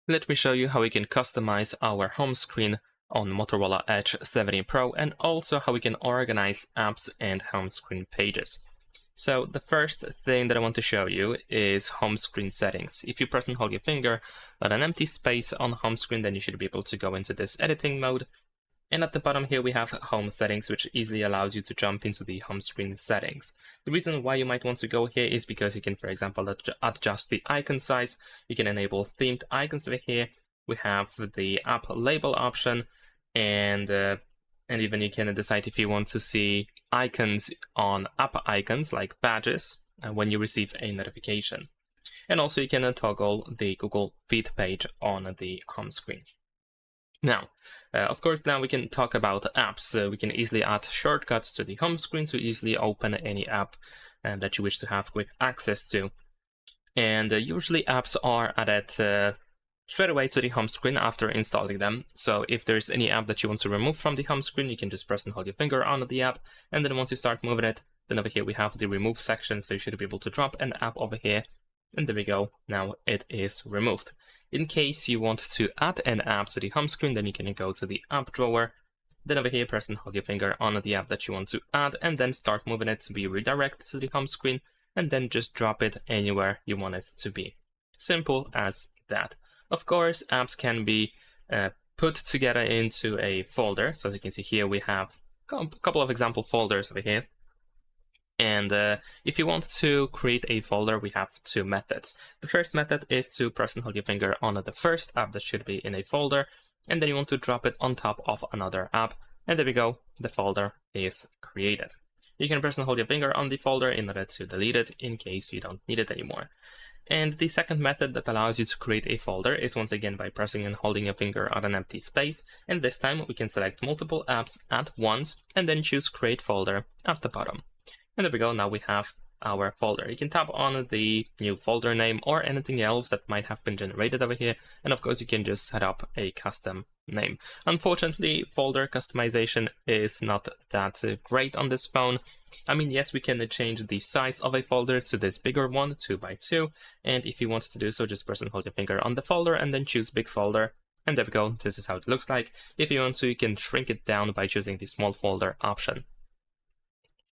Let me show you how we can customize our home screen on Motorola Edge 70 Pro and also how we can organize apps and home screen pages. So the first thing that I want to show you is home screen settings. If you press and hold your finger on an empty space on home screen, then you should be able to go into this editing mode. And at the bottom here, we have home settings, which easily allows you to jump into the home screen settings. The reason why you might want to go here is because you can, for example, adjust the icon size. You can enable themed icons over here. We have the app label option, and even you can decide if you want to see icons on app icons like badges when you receive a notification. And also you can toggle the Google Feed page on the home screen. Now, of course, now we can talk about apps. We can easily add shortcuts to the home screen to easily open any app that you wish to have quick access to. And usually apps are added straight away to the home screen after installing them. So if there's any app that you want to remove from the home screen, you can just press and hold your finger on the app. And then once you start moving it, then over here we have the remove section. So you should be able to drop an app over here. And there we go. Now it is removed. In case you want to add an app to the home screen, then you can go to the app drawer. Then over here, press and hold your finger on the app that you want to add, and then start moving it to be redirected to the home screen, and then just drop it anywhere you want it to be. Simple as that. Of course, apps can be put together into a folder. So as you can see here, we have a couple of example folders over here. And if you want to create a folder, we have two methods. The first method is to press and hold your finger on the first app that should be in a folder, and then you want to drop it on top of another app, and there we go, the folder is created. You can press and hold your finger on the folder in order to delete it in case you don't need it anymore. And the second method that allows you to create a folder is once again by pressing and holding your finger on an empty space, and this time we can select multiple apps at once and then choose create folder at the bottom. And there we go, now we have our folder. You can tap on the new folder name or anything else that might have been generated over here. And of course, you can just set up a custom name. Unfortunately, folder customization is not that great on this phone. I mean, yes, we can change the size of a folder to this bigger one, 2x2. And if you want to do so, just press and hold your finger on the folder and then choose big folder. And there we go, this is how it looks like. If you want to, you can shrink it down by choosing the small folder option.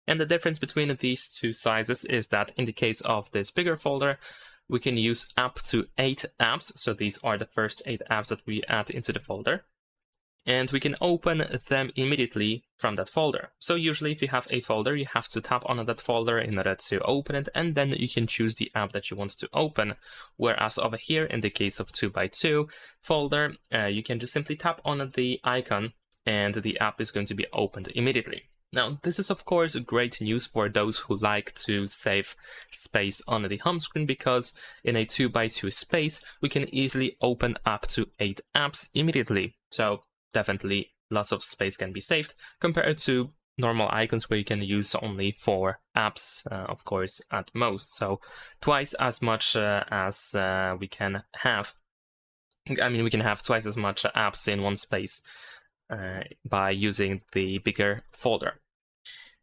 And the difference between these two sizes is that in the case of this bigger folder, we can use up to 8 apps. So these are the first 8 apps that we add into the folder. And we can open them immediately from that folder. So usually if you have a folder, you have to tap on that folder in order to open it, and then you can choose the app that you want to open. Whereas over here, in the case of 2x2 folder, you can just simply tap on the icon and the app is going to be opened immediately. Now, this is of course great news for those who like to save space on the home screen, because in a 2x2 space, we can easily open up to 8 apps immediately. So definitely lots of space can be saved compared to normal icons where you can use only 4 apps, of course, at most. So twice as much as we can have. I mean, we can have twice as much apps in one space by using the bigger folder.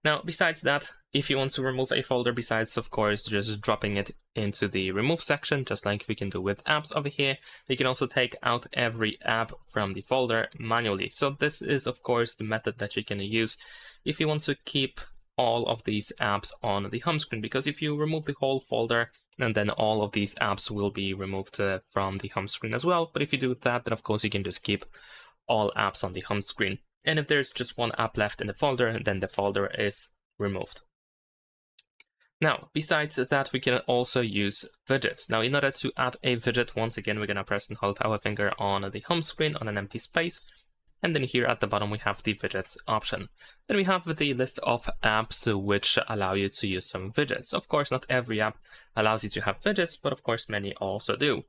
Now, besides that, if you want to remove a folder, besides, of course, just dropping it into the remove section, just like we can do with apps over here, you can also take out every app from the folder manually. So this is, of course, the method that you can use if you want to keep all of these apps on the home screen, because if you remove the whole folder, and then all of these apps will be removed from the home screen as well. But if you do that, then of course you can just keep all apps on the home screen. And if there's just one app left in the folder, then the folder is removed. Now, besides that, we can also use widgets. Now, in order to add a widget, once again, we're going to press and hold our finger on the home screen on an empty space. And then here at the bottom, we have the widgets option. Then we have the list of apps which allow you to use some widgets. Of course, not every app allows you to have widgets, but of course, many also do.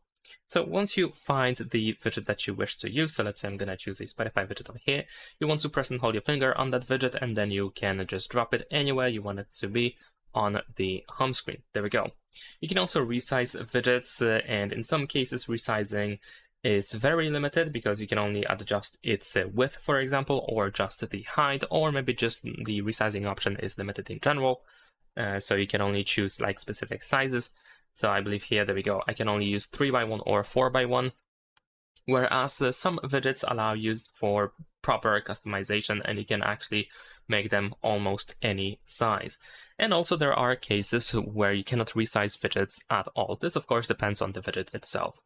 So once you find the widget that you wish to use, so let's say I'm going to choose a Spotify widget over here, you want to press and hold your finger on that widget, and then you can just drop it anywhere you want it to be on the home screen. There we go. You can also resize widgets, and in some cases resizing is very limited because you can only adjust its width, for example, or just the height, or maybe just the resizing option is limited in general. So you can only choose like specific sizes. So I believe here, there we go, I can only use 3x1 or 4x1. Whereas some widgets allow you for proper customization, and you can actually make them almost any size. And also there are cases where you cannot resize widgets at all. This of course depends on the widget itself.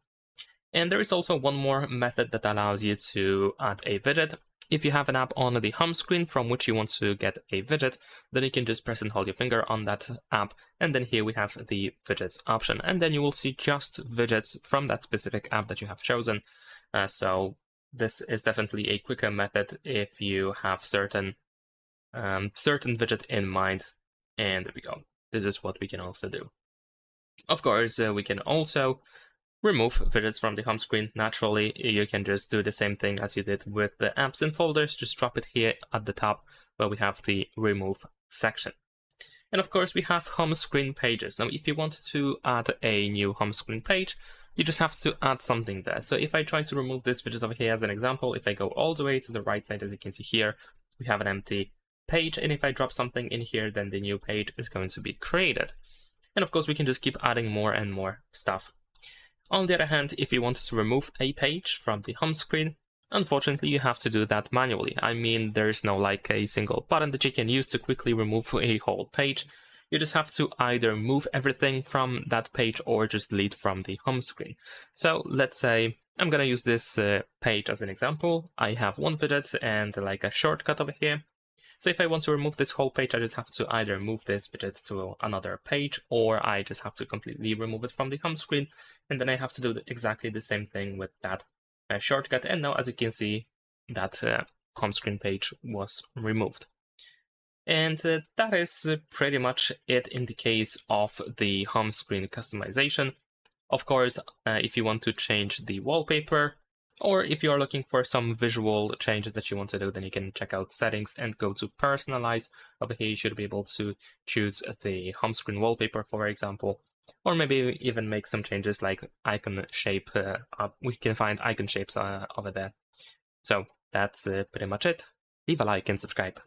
And there is also one more method that allows you to add a widget. If you have an app on the home screen from which you want to get a widget, then you can just press and hold your finger on that app, and then here we have the widgets option, and then you will see just widgets from that specific app that you have chosen. So this is definitely a quicker method if you have certain widget in mind. And there we go. This is what we can also do. Of course, we can also remove widgets from the home screen. Naturally, you can just do the same thing as you did with the apps and folders. Just drop it here at the top where we have the remove section. And of course, we have home screen pages. Now, if you want to add a new home screen page, you just have to add something there. So if I try to remove this widget over here as an example, if I go all the way to the right side, as you can see here, we have an empty page. And if I drop something in here, then the new page is going to be created. And of course, we can just keep adding more and more stuff. On the other hand, if you want to remove a page from the home screen, unfortunately, you have to do that manually. I mean, there's no like a single button that you can use to quickly remove a whole page. You just have to either move everything from that page or just delete from the home screen. So let's say I'm gonna use this page as an example. I have one widget and like a shortcut over here. So if I want to remove this whole page, I just have to either move this widget to another page, or I just have to completely remove it from the home screen. And then I have to do exactly the same thing with that shortcut. And now, as you can see, that home screen page was removed. And that is pretty much it in the case of the home screen customization. Of course, if you want to change the wallpaper, or if you're looking for some visual changes that you want to do, then you can check out settings and go to personalize. Over here, you should be able to choose the home screen wallpaper, for example, or maybe even make some changes like icon shape. We can find icon shapes over there. So that's pretty much it. Leave a like and subscribe.